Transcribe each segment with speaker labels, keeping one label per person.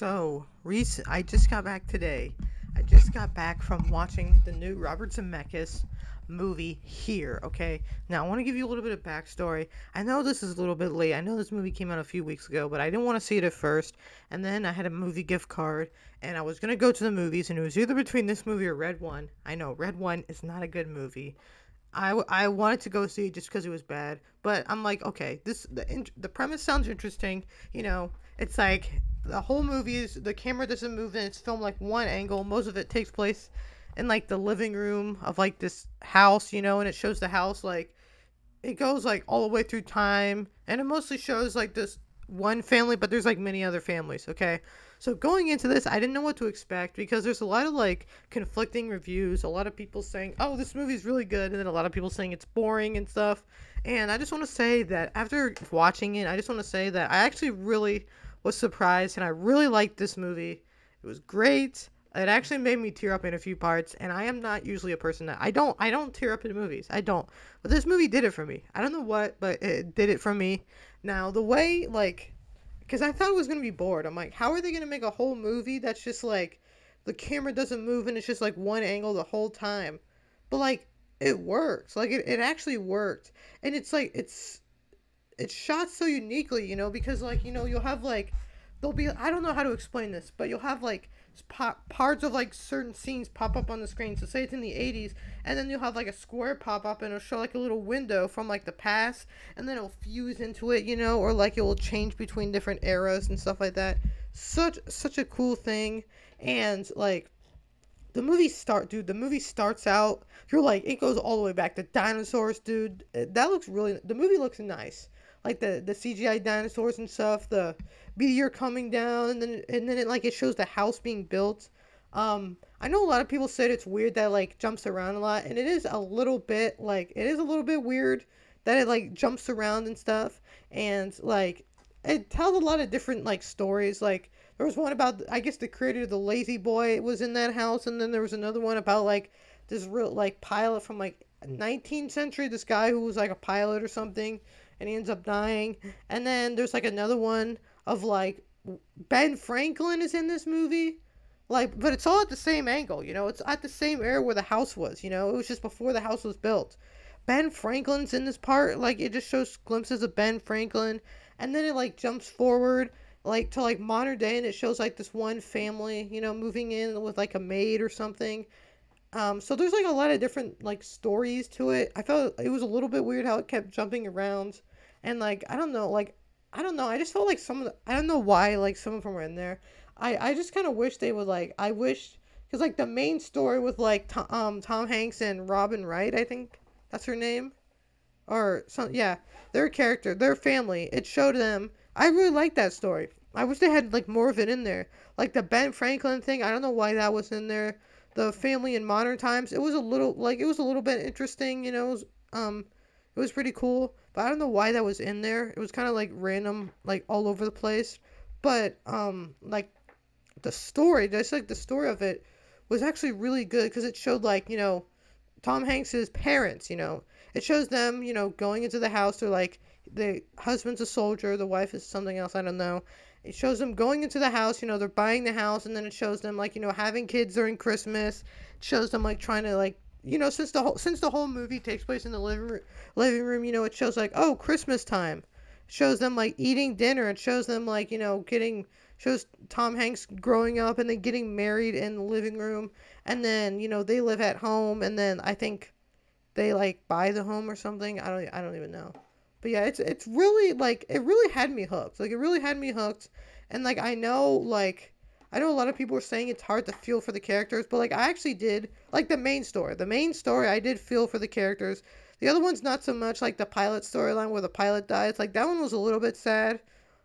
Speaker 1: I just got back today. I just got back from watching the new Robert Zemeckis movie here, okay? Now, I want to give you a little bit of backstory. I know this is a little bit late. I know this movie came out a few weeks ago, but I didn't want to see it at first. And then I had a movie gift card, and I was going to go to the movies, and it was either between this movie or Red One. I know, Red One is not a good movie. I wanted to go see it just because it was bad, but I'm like, okay, the premise sounds interesting. It's like the whole movie is the camera doesn't move and it's filmed like one angle. Most of it takes place in like the living room of like this house, and it shows the house like it goes like all the way through time, and it mostly shows like this one family, but there's like many other families. Okay, so going into this, I didn't know what to expect because there's a lot of like conflicting reviews. A lot of people saying, "Oh, this movie's really good," and then a lot of people saying it's boring and stuff. And I just want to say that after watching it, I just want to say that I actually really was surprised, and I really liked this movie. It was great. It actually made me tear up in a few parts, and I am not usually a person that I don't tear up in movies. I don't. But this movie did it for me. I don't know what, but it did it for me. Now, the way like cuz I thought it was going to be bored. I'm like, how are they going to make a whole movie that's just like the camera doesn't move and it's just like one angle the whole time. But like it works. Like it actually worked. And it's like it's shot so uniquely, because like you'll have like there'll be I don't know how to explain this, but you'll have like parts of like certain scenes pop up on the screen. So say it's in the 80s, and then you'll have like a square pop up and it'll show like a little window from like the past, and then it'll fuse into it, or like it will change between different eras and stuff like that. Such a cool thing. And like the movie starts out, you're like, it goes all the way back to dinosaurs, dude. The movie looks nice, like the CGI dinosaurs and stuff, the meteor coming down, and then it shows the house being built. I know a lot of people said it's weird that it, like, jumps around a lot, and it is a little bit weird that it like jumps around and stuff. And like it tells a lot of different like stories. Like there was one about, I guess, the creator of the Lazy Boy was in that house, and then there was another one about like this real like pilot from like 19th century, this guy who was like a pilot or something, and he ends up dying. And then there's like another one of like Ben Franklin is in this movie, like, but it's all at the same angle. It's at the same area where the house was. It was just before the house was built. Ben Franklin's in this part. Like, it just shows glimpses of Ben Franklin, and then it like jumps forward like to like modern day, and it shows like this one family, moving in with like a maid or something. So there's like a lot of different like stories to it. I felt it was a little bit weird how it kept jumping around, and like I don't know. I just felt like I don't know why like some of them were in there. I just kind of wish they would like I wish because like the main story with like Tom Hanks and Robin Wright, I think that's her name, or some, yeah, their family. It showed them. I really liked that story. I wish they had like more of it in there. Like the Ben Franklin thing, I don't know why that was in there. The family in modern times, it was a little bit interesting. It was pretty cool, but I don't know why that was in there. It was kind of like random, like all over the place. But like the story of it was actually really good because it showed like Tom Hanks's parents. It shows them going into the house. They're like the husband's a soldier, the wife is something else. I don't know. It shows them going into the house. They're buying the house, and then it shows them like having kids during Christmas. It shows them like trying to like since the whole movie takes place in the living room, it shows like, oh, Christmas time. It shows them like eating dinner. It shows them like shows Tom Hanks growing up and then getting married in the living room, and then they live at home, and then I think they like buy the home or something. I don't even know. But yeah, it's really like it really had me hooked. Like it really had me hooked. And like I know a lot of people were saying it's hard to feel for the characters, but like I actually did. Like the main story. The main story I did feel for the characters. The other one's not so much, like the pilot storyline where the pilot dies. Like that one was a little bit sad.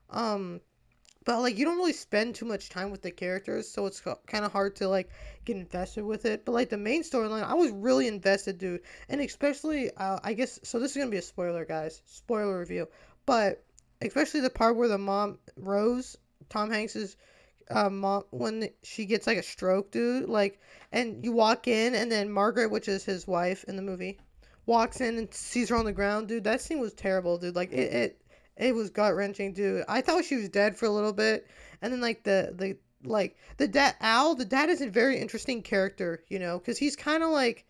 Speaker 1: Um but like you don't really spend too much time with the characters, so it's kind of hard to like get invested with it. But like the main storyline, I was really invested, dude. And especially, I guess, so this is gonna be a spoiler, guys, spoiler review. But especially the part where the mom Rose, Tom Hanks's mom, when she gets like a stroke, dude. Like, and you walk in, and then Margaret, which is his wife in the movie, walks in and sees her on the ground, dude. That scene was terrible, dude. Like it was gut wrenching, dude. I thought she was dead for a little bit, and then like like the dad Al, the dad is a very interesting character, you know, because he's kind of like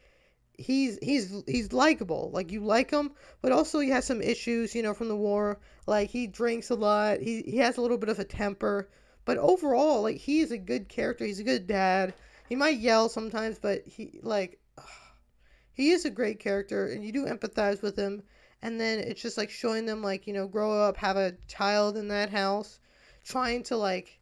Speaker 1: he's likable, like you like him, but also he has some issues, you know, from the war. Like he drinks a lot, he has a little bit of a temper, but overall, like he is a good character. He's a good dad. He might yell sometimes, but he is a great character, and you do empathize with him. And then it's just like showing them, like, you know, grow up, have a child in that house, trying to, like,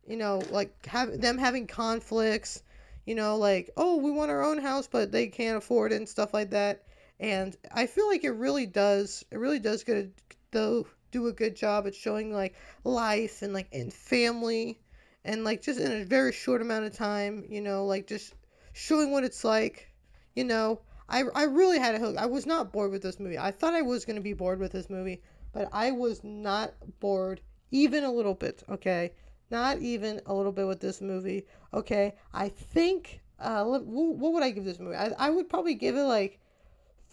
Speaker 1: you know, like have them having conflicts, you know, like, oh, we want our own house, but they can't afford it and stuff like that. And I feel like it really does good, though, do a good job at showing like life and like in family, and like just in a very short amount of time, you know, like just showing what it's like, you know. I really had a hook. I was not bored with this movie. I thought I was going to be bored with this movie, but I was not bored even a little bit, okay? Not even a little bit with this movie. Okay, I think. What would I give this movie? I would probably give it like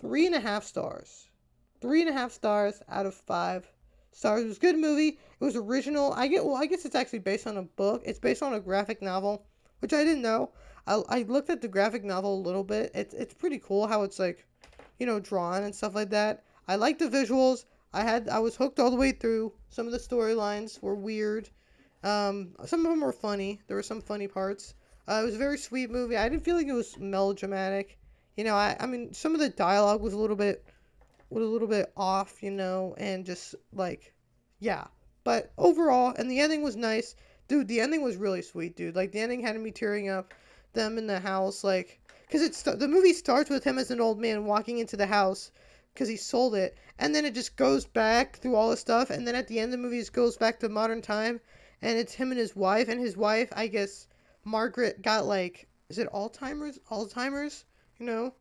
Speaker 1: 3.5 stars. 3.5 stars out of 5 stars. It was a good movie. It was original. I guess it's actually based on a book. It's based on a graphic novel, which I didn't know. I looked at the graphic novel a little bit. It's pretty cool how it's like, you know, drawn and stuff like that. I like the visuals. I was hooked all the way through. Some of the storylines were weird. Some of them were funny. There were some funny parts. It was a very sweet movie. I didn't feel like it was melodramatic. You know, I mean, some of the dialogue was a little bit off, you know, and just like, yeah. But overall, and the ending was nice, dude. The ending was really sweet, dude. Like the ending had me tearing up. Them in the house, like, because the movie starts with him as an old man walking into the house because he sold it, and then it just goes back through all the stuff, and then at the end of the movie, it goes back to modern time, and it's him and his wife, I guess, Margaret got like, is it Alzheimer's, you know,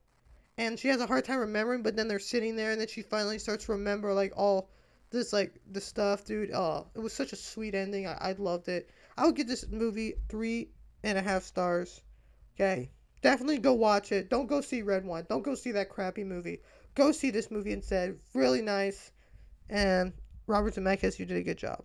Speaker 1: and she has a hard time remembering, but then they're sitting there, and then she finally starts to remember like all this, like the stuff, dude. Oh, it was such a sweet ending. I loved it. I would give this movie 3.5 stars. Okay, definitely go watch it. Don't go see Red One. Don't go see that crappy movie. Go see this movie instead. Really nice. And Robert Zemeckis, you did a good job.